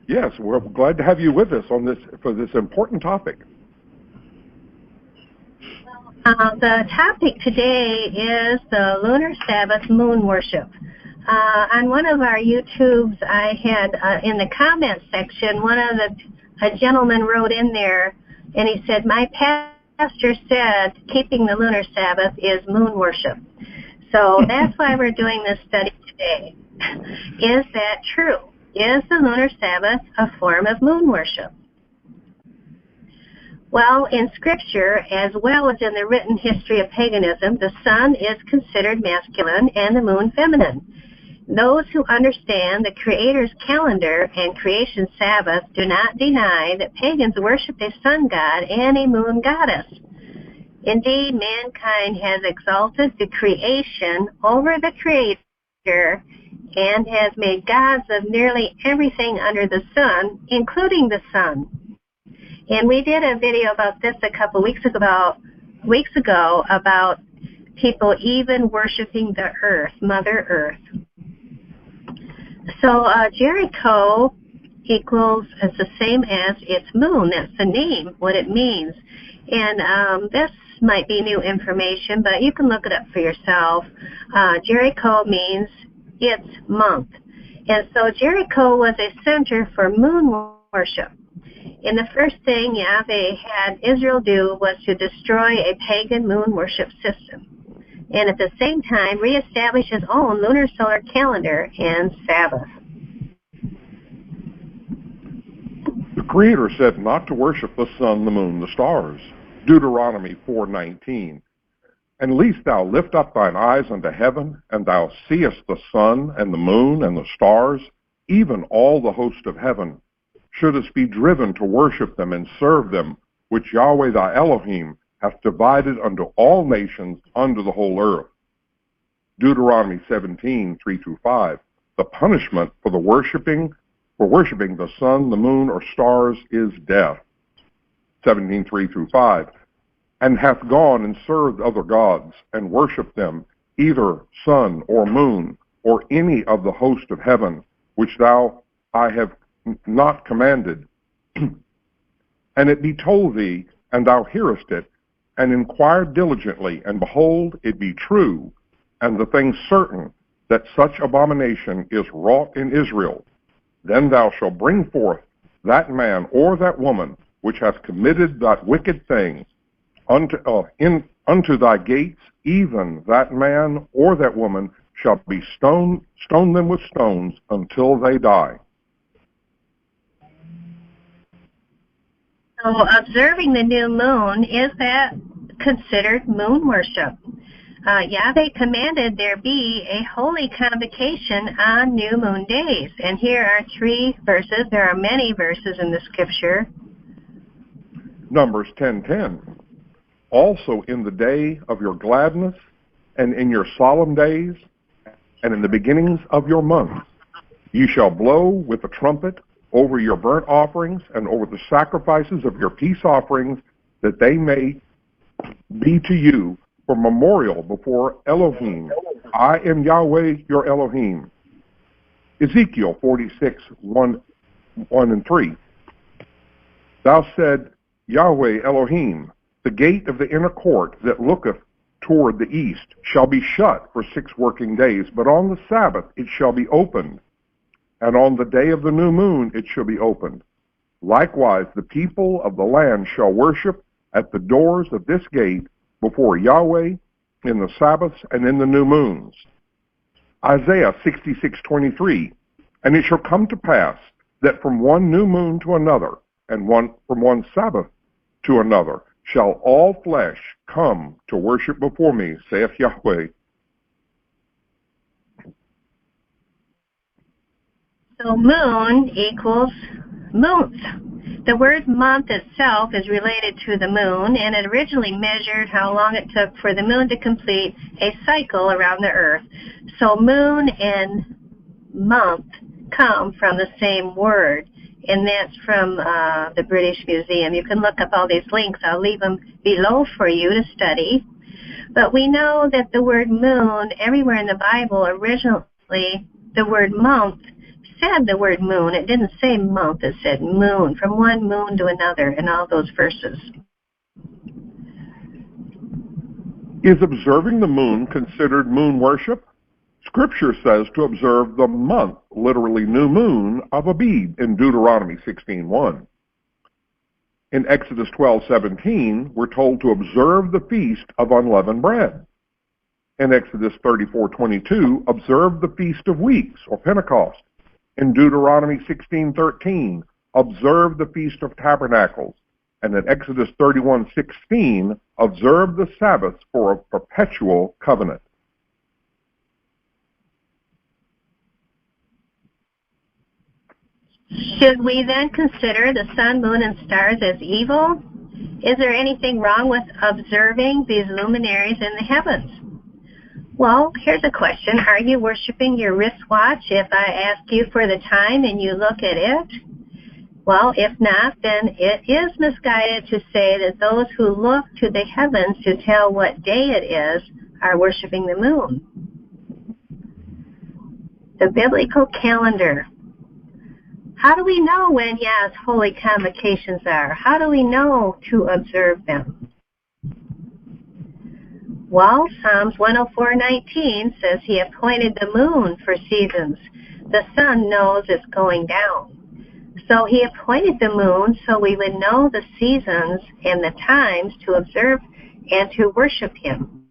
Yes, we're glad to have you with us on this for this important topic. The topic today is the lunar Sabbath moon worship. On one of our YouTubes, I had in the comments section, a gentleman wrote in there, and he said, "My pastor said keeping the lunar Sabbath is moon worship." So that's why we're doing this study today. Is that true? Is the lunar Sabbath a form of moon worship? Well, in Scripture, as well as in the written history of paganism, the sun is considered masculine and the moon feminine. Those who understand the Creator's calendar and creation Sabbath do not deny that pagans worship a sun god and a moon goddess. Indeed, mankind has exalted the creation over the Creator and has made gods of nearly everything under the sun, including the sun. And we did a video about this a couple weeks ago about people even worshiping the earth, Mother Earth. So Jericho equals is the same as its moon. That's the name, what it means. And this might be new information, but you can look it up for yourself. Jericho means its month. And so Jericho was a center for moon worship. And the first thing Yahweh had Israel do was to destroy a pagan moon worship system, and at the same time reestablish his own lunar solar calendar and Sabbath. The Creator said not to worship the sun, the moon, the stars. Deuteronomy 4:19. And least thou lift up thine eyes unto heaven, and thou seest the sun and the moon and the stars, even all the host of heaven, shouldest be driven to worship them and serve them, which Yahweh thy Elohim hath divided unto all nations under the whole earth. Deuteronomy 17:3-5. The punishment for worshiping the sun, the moon, or stars is death. 17:3-5. And hath gone and served other gods, and worshipped them, either sun or moon, or any of the host of heaven, which I have not commanded. And it be told thee, and thou hearest it, and inquire diligently, and behold, it be true, and the thing certain, that such abomination is wrought in Israel, then thou shalt bring forth that man or that woman which hath committed that wicked thing unto thy gates, even that man or that woman shall be stone them with stones until they die. So observing the new moon, is that considered moon worship? Yahweh commanded there be a holy convocation on new moon days. And here are 3 verses. There are many verses in the Scripture. Numbers 10:10. Also in the day of your gladness, and in your solemn days, and in the beginnings of your months, ye shall blow with the trumpet over your burnt offerings and over the sacrifices of your peace offerings, that they may be to you for memorial before Elohim. I am Yahweh your Elohim. Ezekiel 46:1-3. Thou said, Yahweh Elohim, the gate of the inner court that looketh toward the east shall be shut for 6 working days, but on the Sabbath it shall be opened, and on the day of the new moon it shall be opened. Likewise the people of the land shall worship at the doors of this gate before Yahweh in the Sabbaths and in the new moons. Isaiah 66:23. And it shall come to pass that from one new moon to another, and from one Sabbath to another, shall all flesh come to worship before me, saith Yahweh. So moon equals month. The word month itself is related to the moon, and it originally measured how long it took for the moon to complete a cycle around the earth. So moon and month come from the same word, and that's from the British Museum. You can look up all these links. I'll leave them below for you to study. But we know that the word moon, everywhere in the Bible, originally the word month said the word moon. It didn't say month. It said moon, from one moon to another in all those verses. Is observing the moon considered moon worship? Scripture says to observe the month, literally new moon, of Abib in Deuteronomy 16:1. In Exodus 12:17, we're told to observe the feast of unleavened bread. In Exodus 34:22, observe the Feast of Weeks, or Pentecost. In Deuteronomy 16:13, observe the Feast of Tabernacles. And in Exodus 31:16, observe the Sabbath for a perpetual covenant. Should we then consider the sun, moon, and stars as evil? Is there anything wrong with observing these luminaries in the heavens? Well, here's a question. Are you worshiping your wristwatch if I ask you for the time and you look at it? Well, if not, then it is misguided to say that those who look to the heavens to tell what day it is are worshiping the moon. The biblical calendar. How do we know when Yah's holy convocations are? How do we know to observe them? Well, Psalms 104:19 says he appointed the moon for seasons. The sun knows it's going down. So he appointed the moon so we would know the seasons and the times to observe and to worship him.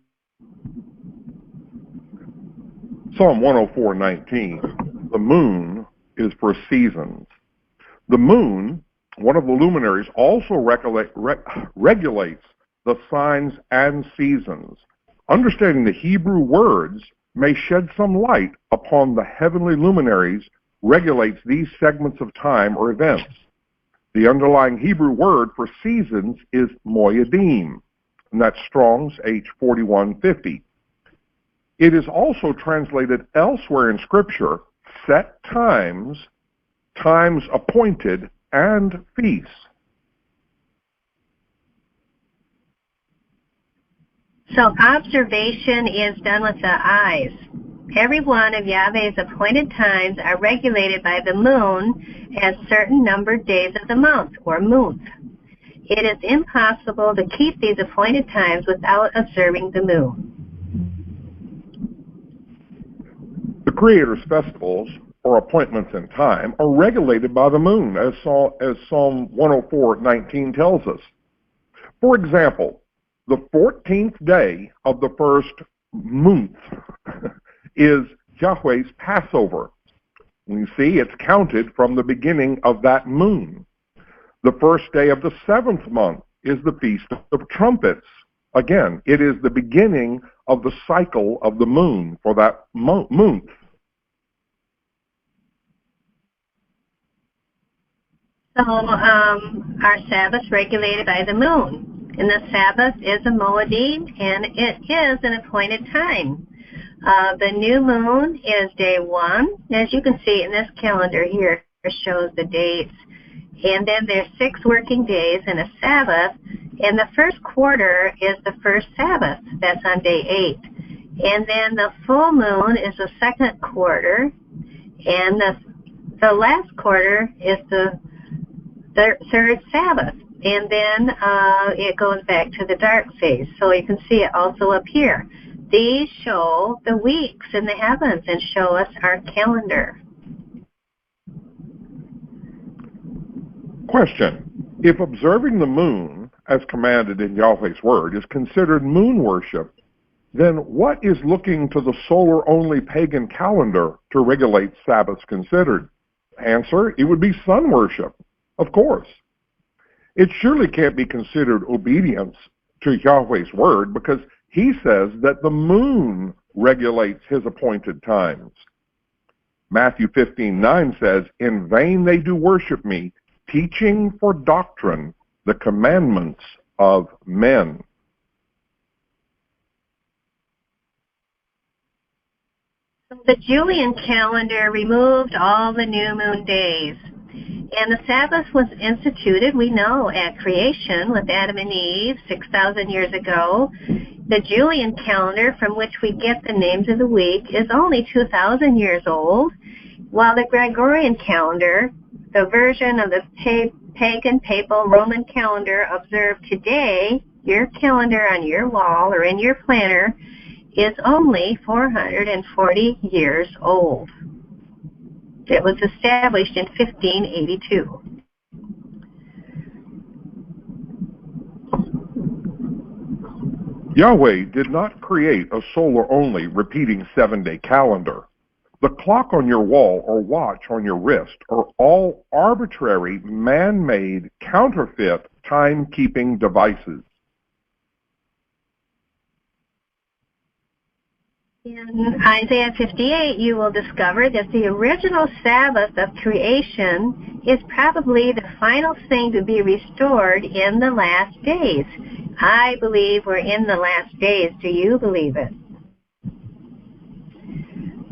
Psalm 104:19, the moon is for seasons. The moon, one of the luminaries, also regulates the signs and seasons. Understanding the Hebrew words may shed some light upon the heavenly luminaries regulates these segments of time or events. The underlying Hebrew word for seasons is moedim, and that's Strong's H4150. It is also translated elsewhere in Scripture, set times, times appointed, and feasts. So observation is done with the eyes. Every one of Yahweh's appointed times are regulated by the moon as certain numbered days of the month, or month. It is impossible to keep these appointed times without observing the moon. The Creator's festivals, or appointments in time, are regulated by the moon, as Psalm 104:19 tells us. For example, the 14th day of the first month is Yahweh's Passover. You see, it's counted from the beginning of that moon. The first day of the 7th month is the Feast of Trumpets. Again, it is the beginning of the cycle of the moon for that month. So our Sabbath regulated by the moon. And the Sabbath is a moedim, and it is an appointed time. The new moon is day 1. As you can see in this calendar here, it shows the dates. And then there's 6 working days and a Sabbath. And the first quarter is the first Sabbath. That's on day 8. And then the full moon is the second quarter. And the last quarter is the third Sabbath. And then it goes back to the dark phase. So you can see it also up here. These show the weeks in the heavens and show us our calendar. Question. If observing the moon, as commanded in Yahweh's word, is considered moon worship, then what is looking to the solar-only pagan calendar to regulate Sabbaths considered? Answer, it would be sun worship, of course. It surely can't be considered obedience to Yahweh's word because he says that the moon regulates his appointed times. Matthew 15:9 says, "In vain they do worship me, teaching for doctrine the commandments of men." The Julian calendar removed all the new moon days. And the Sabbath was instituted, we know, at creation with Adam and Eve 6,000 years ago. The Julian calendar, from which we get the names of the week, is only 2,000 years old. while the Gregorian calendar, the version of the pagan, papal, Roman calendar observed today, your calendar on your wall or in your planner, is only 440 years old. It was established in 1582. Yahweh did not create a solar-only repeating 7-day calendar. The clock on your wall or watch on your wrist are all arbitrary, man-made, counterfeit time-keeping devices. In Isaiah 58, you will discover that the original Sabbath of creation is probably the final thing to be restored in the last days. I believe we're in the last days. Do you believe it?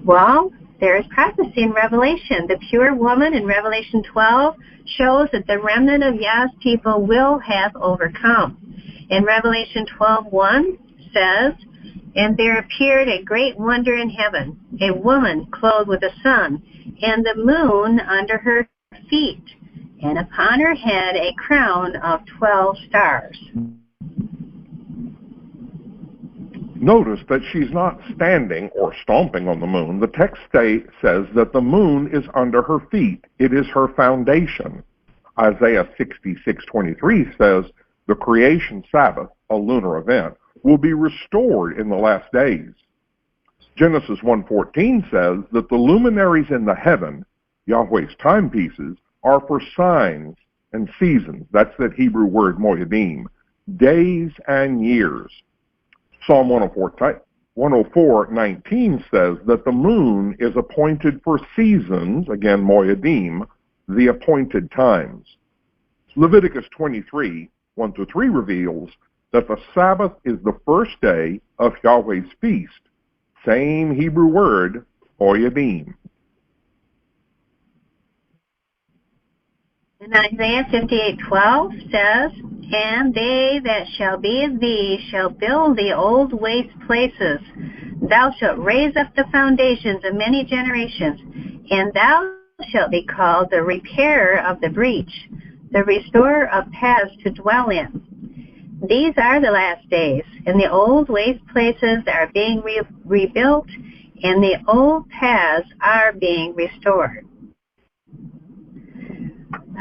Well, there is prophecy in Revelation. The pure woman in Revelation 12 shows that the remnant of Yah's people will have overcome. In Revelation 12:1 says, "And there appeared a great wonder in heaven, a woman clothed with the sun, and the moon under her feet, and upon her head a crown of 12 stars." Notice that she's not standing or stomping on the moon. The text says that the moon is under her feet. It is her foundation. Isaiah 66:23 says the creation Sabbath, a lunar event, will be restored in the last days. Genesis 1:14 says that the luminaries in the heaven, Yahweh's timepieces, are for signs and seasons. That's that Hebrew word moedim, days and years. Psalm 104:19 says that the moon is appointed for seasons, again moedim, the appointed times. Leviticus 23:1-3 reveals that the Sabbath is the first day of Yahweh's feast. Same Hebrew word, moedim. And Isaiah 58:12 says, "And they that shall be of thee shall build the old waste places. Thou shalt raise up the foundations of many generations, and thou shalt be called the repairer of the breach, the restorer of paths to dwell in." These are the last days, and the old waste places are being rebuilt, and the old paths are being restored.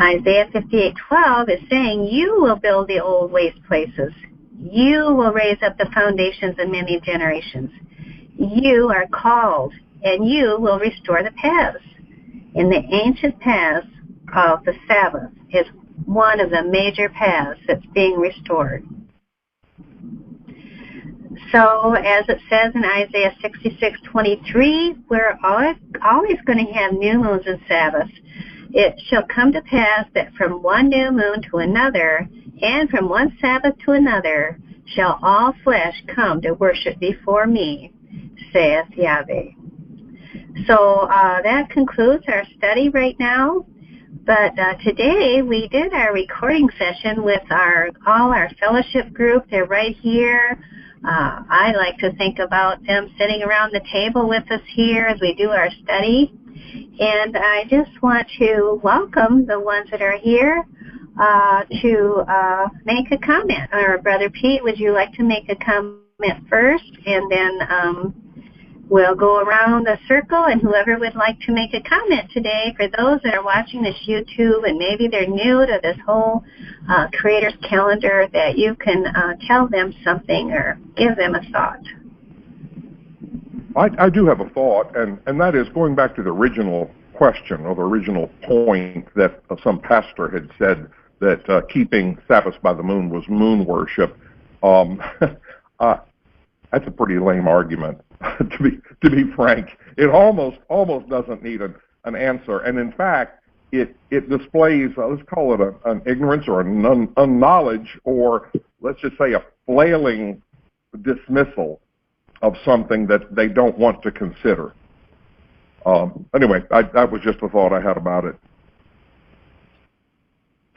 Isaiah 58:12 is saying, "You will build the old waste places. You will raise up the foundations of many generations. You are called, and you will restore the paths." And the ancient paths of the Sabbath is one of the major paths that's being restored. So, as it says in Isaiah 66:23, we're always going to have new moons and Sabbaths. "It shall come to pass that from one new moon to another, and from one Sabbath to another, shall all flesh come to worship before me, saith Yahweh." So that concludes our study right now. But today we did our recording session with all our fellowship group. They're right here. I like to think about them sitting around the table with us here as we do our study. And I just want to welcome the ones that are here to make a comment. Or Brother Pete, would you like to make a comment first? And then we'll go around the circle, and whoever would like to make a comment today, for those that are watching this YouTube and maybe they're new to this whole Creator's Calendar, that you can tell them something or give them a thought. I do have a thought, and that is going back to the original question or the original point that some pastor had said that keeping Sabbath by the moon was moon worship. That's a pretty lame argument, to be frank. It almost doesn't need an answer, and in fact, it displays let's call it an ignorance or an unknowledge, or let's just say a flailing dismissal of something that they don't want to consider. Anyway, that was just a thought I had about it.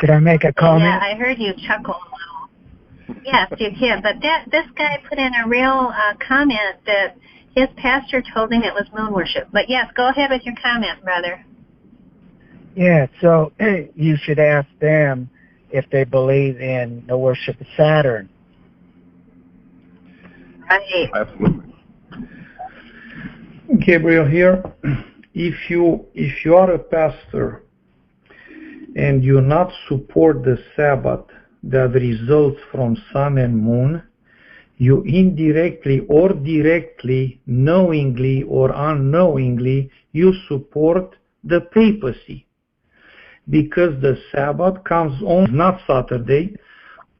Could I make a comment? Yeah, I heard you chuckle a little. Yes, you can. But this guy put in a real comment that his pastor told him it was moon worship. But yes, go ahead with your comment, brother. Yeah, so you should ask them if they believe in the worship of Saturn. Right. Absolutely. Gabriel here. If you are a pastor and you not support the Sabbath that results from sun and moon, you indirectly or directly, knowingly or unknowingly, you support the papacy. Because the Sabbath comes on not Saturday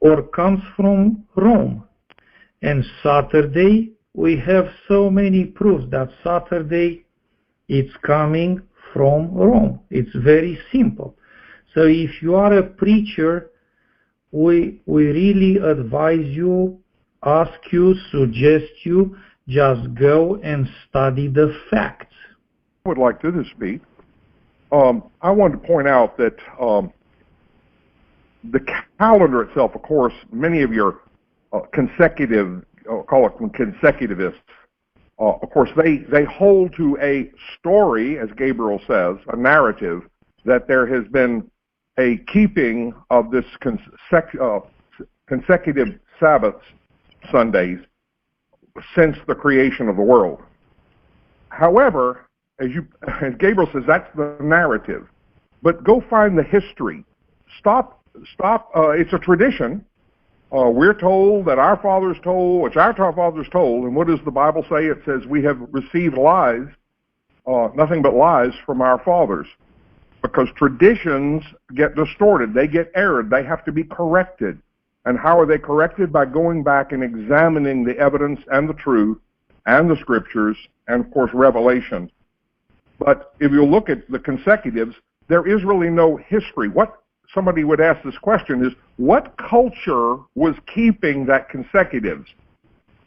or comes from Rome. And Saturday, we have so many proofs that Saturday it's coming from Rome. It's very simple. So if you are a preacher, we really advise you, ask you, suggest you, just go and study the facts. I would like to speak. I wanted to point out that the calendar itself, of course, many of your consecutive, call it consecutivists, of course, they hold to a story, as Gabriel says, a narrative, that there has been a keeping of this consecutive Sabbath Sundays since the creation of the world. However, as Gabriel says, that's the narrative. But go find the history. Stop. It's a tradition. We're told that our fathers told, which our fathers told, and what does the Bible say? It says we have received lies, nothing but lies from our fathers. Because traditions get distorted. They get erred. They have to be corrected. And how are they corrected? By going back and examining the evidence and the truth and the scriptures and, of course, revelation. But if you look at the consecutives, there is really no history. What somebody would ask this question is, what culture was keeping that consecutives?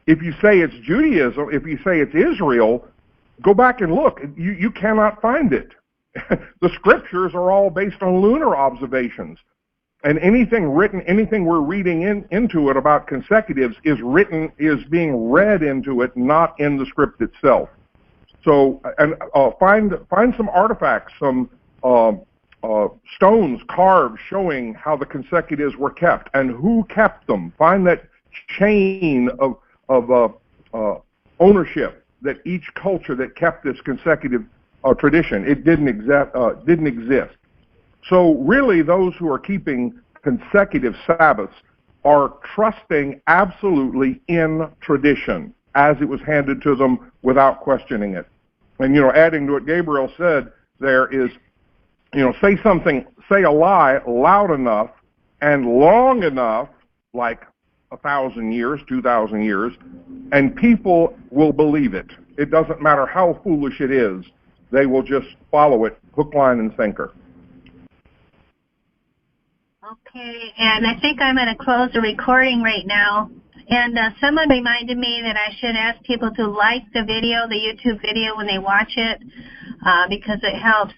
If you say it's Judaism, if you say it's Israel, go back and look. You cannot find it. The scriptures are all based on lunar observations. And anything written, anything we're reading into it about consecutives is being read into it, not in the script itself. So, and find some artifacts, some stones carved showing how the consecutives were kept and who kept them. Find that chain of ownership that each culture that kept this consecutive tradition. It didn't exist. So really, those who are keeping consecutive Sabbaths are trusting absolutely in tradition as it was handed to them without questioning it. And, adding to what Gabriel said, there is, say a lie loud enough and long enough, like 1,000 years, 2,000 years, and people will believe it. It doesn't matter how foolish it is. They will just follow it, hook, line, and sinker. Okay, and I think I'm going to close the recording right now. And someone reminded me that I should ask people to like the video, the YouTube video, when they watch it, because it helps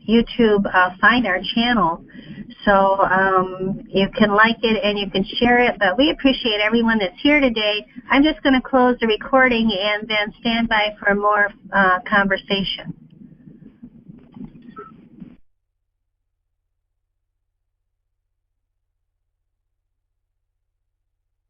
YouTube find our channel. So you can like it and you can share it, but we appreciate everyone that's here today. I'm just going to close the recording and then stand by for more conversation.